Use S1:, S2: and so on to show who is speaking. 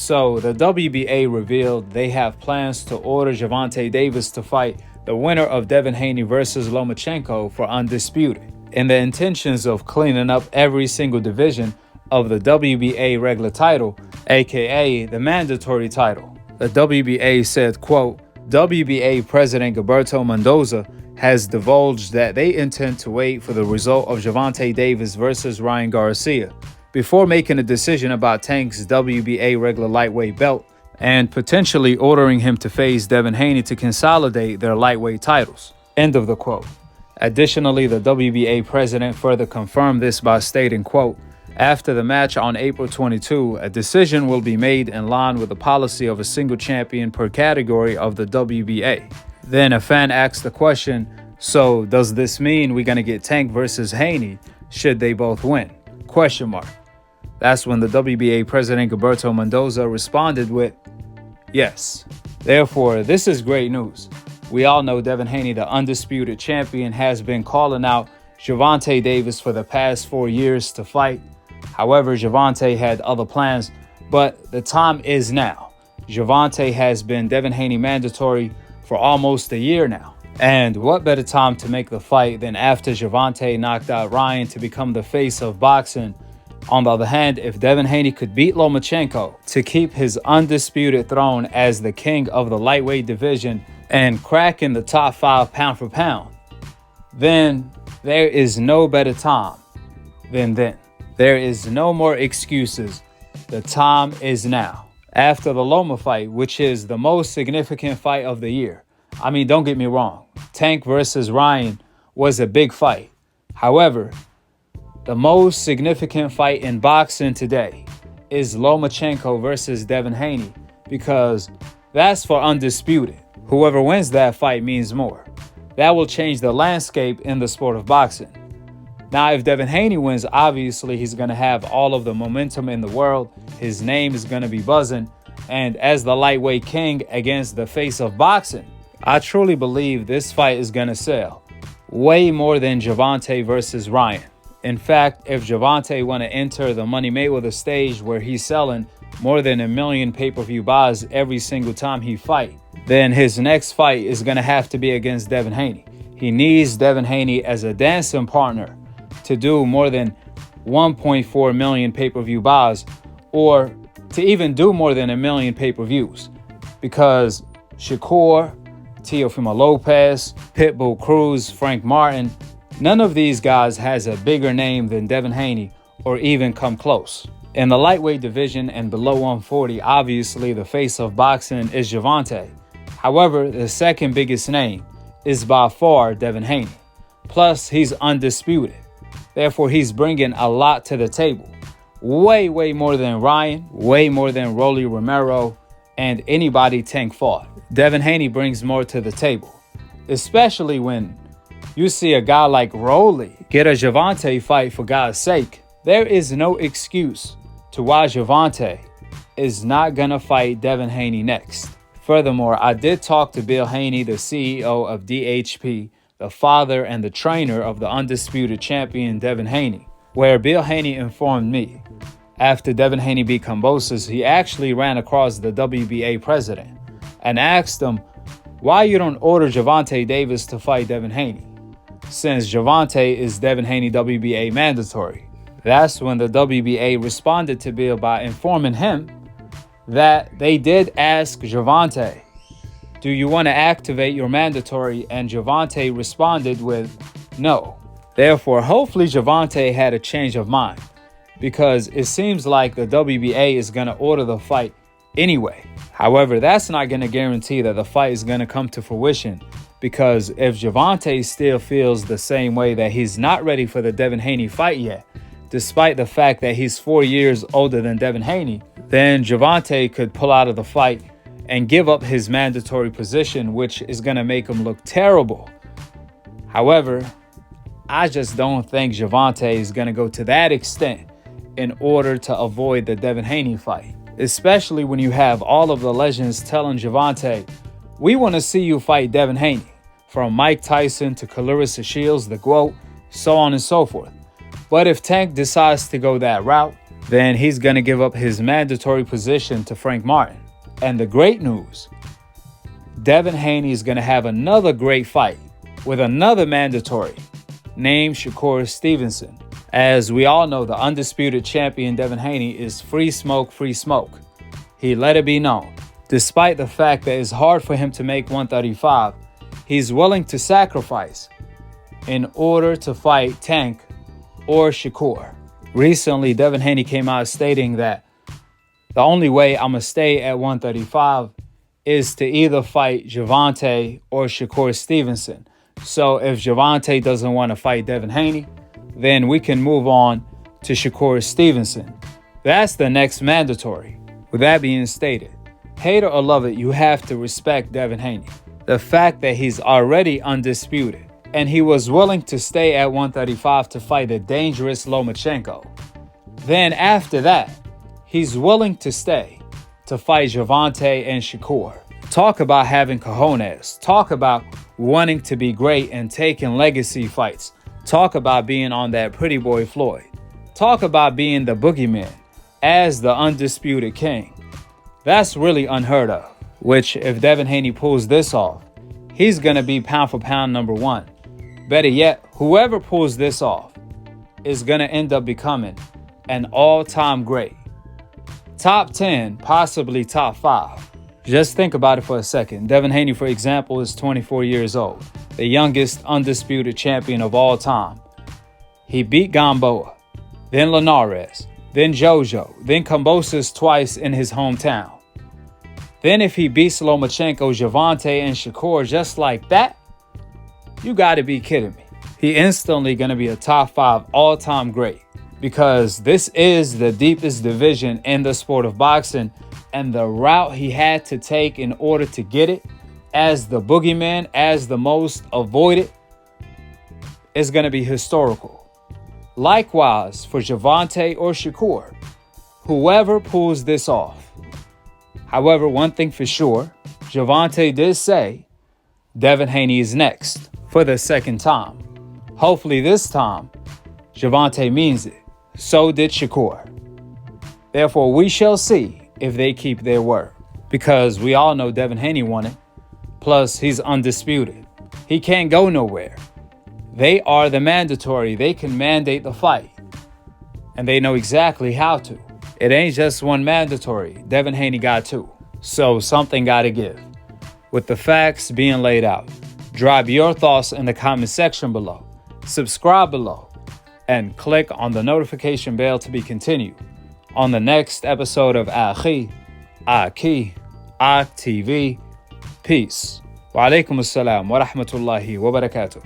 S1: So the WBA revealed they have plans to order Gervonta Davis to fight the winner of Devin Haney versus Lomachenko for Undisputed, in the intentions of cleaning up every single division of the WBA regular title, aka the mandatory title. The WBA said, quote, WBA President Gilberto Mendoza has divulged that they intend to wait for the result of Gervonta Davis versus Ryan Garcia before making a decision about Tank's WBA regular lightweight belt and potentially ordering him to face Devin Haney to consolidate their lightweight titles. End of the quote. Additionally, the WBA president further confirmed this by stating, quote, after the match on April 22, a decision will be made in line with the policy of a single champion per category of the WBA. Then a fan asked the question, so does this mean we're going to get Tank versus Haney should they both win? Question mark. That's when the WBA president Gilberto Mendoza responded with, yes. Therefore, this is great news. We all know Devin Haney, the undisputed champion, has been calling out Gervonta Davis for the past 4 years to fight. However, Gervonta had other plans, but the time is now. Gervonta has been Devin Haney mandatory for almost a year now. And what better time to make the fight than after Gervonta knocked out Ryan to become the face of boxing? On the other hand, if Devin Haney could beat Lomachenko to keep his undisputed throne as the king of the lightweight division and crack in the top 5 pound for pound, then there is no better time than then. There is no more excuses. The time is now. After the Loma fight, which is the most significant fight of the year. I mean, don't get me wrong. Tank versus Ryan was a big fight. However, the most significant fight in boxing today is Lomachenko versus Devin Haney, because that's for undisputed. Whoever wins that fight means more. That will change the landscape in the sport of boxing. Now, if Devin Haney wins, obviously he's going to have all of the momentum in the world. His name is going to be buzzing. And as the lightweight king against the face of boxing, I truly believe this fight is going to sell way more than Gervonta versus Ryan. In fact, if Gervonta want to enter the Money Mayweather stage where he's selling more than 1 million pay-per-view buys every single time he fight, then his next fight is going to have to be against Devin Haney. He needs Devin Haney as a dancing partner to do more than 1.4 million pay-per-view buys, or to even do more than 1 million pay-per-views, because Shakur, Teofimo Lopez, Pitbull Cruz, Frank Martin, none of these guys has a bigger name than Devin Haney or even come close. In the lightweight division and below 140, obviously the face of boxing is Gervonta. However, the second biggest name is by far Devin Haney. Plus, he's undisputed. Therefore, he's bringing a lot to the table. Way more than Ryan, way more than Rolly Romero, and anybody Tank fought. Devin Haney brings more to the table, especially when you see a guy like Rolly get a Gervonta fight, for God's sake. There is no excuse to why Gervonta is not going to fight Devin Haney next. Furthermore, I did talk to Bill Haney, the CEO of DHP, the father and the trainer of the undisputed champion Devin Haney, where Bill Haney informed me after Devin Haney beat Kambosos, he actually ran across the WBA president and asked him why you don't order Gervonta Davis to fight Devin Haney, since Gervonta is Devin Haney WBA mandatory. That's when the WBA responded to Bill by informing him that they did ask Gervonta, do you want to activate your mandatory? And Gervonta responded with no. Therefore, hopefully Gervonta had a change of mind, because it seems like the WBA is going to order the fight anyway. However, that's not going to guarantee that the fight is going to come to fruition, because if Gervonta still feels the same way that he's not ready for the Devin Haney fight yet, despite the fact that he's 4 years older than Devin Haney, then Gervonta could pull out of the fight and give up his mandatory position, which is going to make him look terrible. However, I just don't think Gervonta is going to go to that extent in order to avoid the Devin Haney fight, especially when you have all of the legends telling Gervonta, we want to see you fight Devin Haney, from Mike Tyson to Clarissa Shields, the GOAT, so on and so forth. But if Tank decides to go that route, then he's going to give up his mandatory position to Frank Martin. And the great news, Devin Haney is going to have another great fight with another mandatory named Shakur Stevenson. As we all know, the undisputed champion Devin Haney is free smoke, free smoke. He let it be known. Despite the fact that it's hard for him to make 135, he's willing to sacrifice in order to fight Tank or Shakur. Recently, Devin Haney came out stating that the only way I'm going to stay at 135 is to either fight Gervonta or Shakur Stevenson. So if Gervonta doesn't want to fight Devin Haney, then we can move on to Shakur Stevenson. That's the next mandatory. With that being stated, hate it or love it, you have to respect Devin Haney. The fact that he's already undisputed and he was willing to stay at 135 to fight the dangerous Lomachenko. Then after that, he's willing to stay to fight Gervonta and Shakur. Talk about having cojones. Talk about wanting to be great and taking legacy fights. Talk about being on that pretty boy Floyd. Talk about being the boogeyman as the undisputed king. That's really unheard of, which if Devin Haney pulls this off, he's going to be pound for pound number one. Better yet, whoever pulls this off is going to end up becoming an all-time great. Top 10, possibly top 5. Just think about it for a second. Devin Haney, for example, is 24 years old, the youngest undisputed champion of all time. He beat Gamboa, then Linares, then Jojo, then Kambosos twice in his hometown. Then if he beats Lomachenko, Gervonta, and Shakur just like that, you gotta be kidding me. He instantly gonna be a top 5 all-time great because this is the deepest division in the sport of boxing, and the route he had to take in order to get it as the boogeyman, as the most avoided, is gonna be historical. Likewise for Gervonta or Shakur, whoever pulls this off. However, one thing for sure, Gervonta did say Devin Haney is next for the second time. Hopefully this time, Gervonta means it. So did Shakur. Therefore, we shall see if they keep their word. Because we all know Devin Haney won it. Plus, he's undisputed. He can't go nowhere. They are the mandatory. They can mandate the fight. And they know exactly how to. It ain't just one mandatory. Devin Haney got 2. So something got to give. With the facts being laid out, drop your thoughts in the comment section below. Subscribe below. And click on the notification bell to be continued on the next episode of Akhi, TV. Peace. Wa alaikum assalam wa rahmatullahi wa barakatuh.